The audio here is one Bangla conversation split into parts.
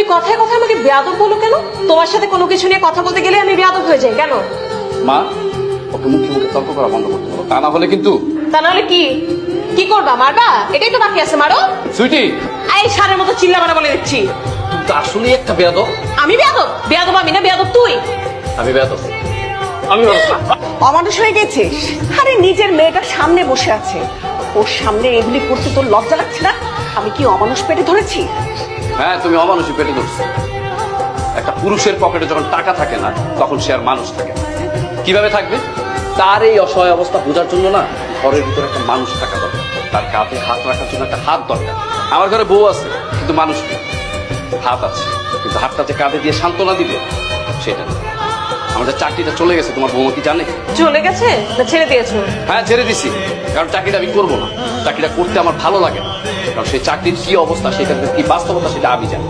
তুমি কথায় কথায় আমাকে বেয়াদব বলো কেন? তোমার সাথে কোনো কিছু নিয়ে কথা বলতে গেলে আমি বেয়াদব হয়ে যাই কেন? মা, ওকে মুখে মুখে তর্ক করা বন্ধ করতে বলো, তা না হলে কিন্তু। তা নাহলে কি কি করবা? মারবা? এটাই তো বাকি আছে, মারো। সুইটি, এই সারের মতো চিল্লাবানা বলে দিচ্ছি। তুমি তো আসলে একটা বেয়াদব। আমি বেয়াদব? বেয়াদব আমি না, বেয়াদব তুই। আমি বেয়াদব, আমি বেয়াদব। অমানুষ হয়ে গেছিস? আরে নিজের মেয়েটার সামনে বসে আছে, ওর সামনে এগুলি করতে তোর লজ্জা লাগছে না? আমি কি অমানুষ পেটে ধরেছি? হ্যাঁ, তুমি অমানুষই পেটে ধরছো। একটা পুরুষের পকেটে যখন টাকা থাকে না, তখন সে আর মানুষ থাকে না। কিভাবে থাকবে? তার এই অসহায় অবস্থা বোঝার জন্য না, ঘরের ভিতরে একটা মানুষ থাকা দরকার। তার কাঁধে হাত রাখার জন্য একটা হাত দরকার। আমার ঘরে বউ আছে, কিন্তু মানুষ নেই। হাত আছে, কিন্তু হাতটা যে কাঁধে দিয়ে সান্ত্বনা দিবে সেটা না। আমাদের চাকরিটা চলে গেছে, তোমার বৌমা কি জানে? চলে গেছে না ছেড়ে দিয়েছো? হ্যাঁ, ছেড়ে দিছি। কারণ চাকরিটা আমি করবো না, চাকরিটা করতে আমার ভালো লাগে না। কারণ সেই চাকরির কি অবস্থা, সেখানে কি বাস্তবতা, সেটা আমি জানি।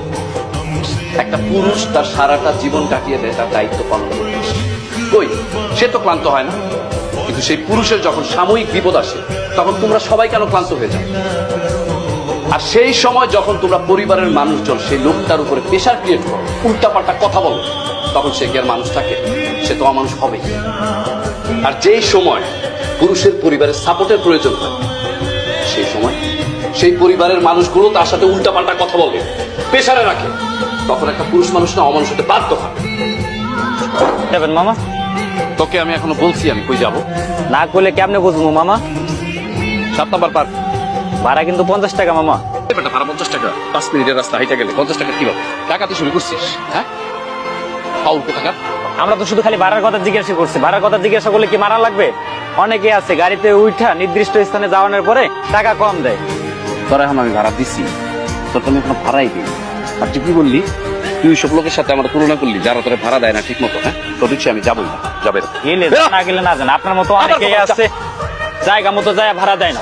একটা পুরুষ তার সারাটা জীবন কাটিয়ে দেয় তার দায়িত্ব পালন করতে। কই, সে তো ক্লান্ত হয় না। কিন্তু সেই পুরুষের যখন সাময়িক বিপদ আসে, তখন তোমরা সবাই কেন ক্লান্ত হয়ে যাও? আর সেই সময় যখন তোমরা পরিবারের মানুষজন সেই লোকটার উপরে প্রেশার ক্রিয়েট করো, উল্টাপাল্টা কথা বলো, তখন সে কি আর মানুষ থাকে? সে তো অমানুষ হবেই। আর যেই সময় পুরুষের পরিবারের সাপোর্টের প্রয়োজন হয়, সেই সময় সেই পরিবারের মানুষগুলো তার সাথে উল্টাপাল্টা কথা বলে, প্রেশারে রাখে, তখন একটা পুরুষ মানুষ না অমানুষ হতে বাধ্য হয়। যাবেন মামা? তোকে আমি এখনো বলছি আমি কই যাব। না করলে কেমনে বুঝবো মামা? 7 নম্বর পার্ক। ভাড়া কিন্তু 50 টাকা মামা। বেটা, ভাড়া 50 টাকা? 5 মিনিটের রাস্তা হাইটা গেলে 50 টাকা কিভাবে? টাকাতে শুরু করছিস? হ্যাঁ, ফাউল টাকা। আমরা তো শুধু খালি ভাড়ার কথা জিজ্ঞাসা করছি। ভাড়ার কথা জিজ্ঞাসা করলে কি মারা লাগবে? অনেকে আছে গাড়িতে উঠা নির্দিষ্ট স্থানে যাওয়ানোর পরে টাকা কম দেয়। তোরা এখন আমি ভাড়া দিচ্ছি, তোর তুমি এখন ভাড়াই দিই। আর তুই কি বললি? তুই সব লোকের সাথে আমার তুলনা করলি যারা তোরা ভাড়া দেয় না ঠিক মতো। হ্যাঁ, তোর রিক্সা আমি যাবই না, যাবে না। গেলে না গেলে না জান, আপনার মতো অনেকেই আছে জায়গা মতো যায় ভাড়া দেয় না।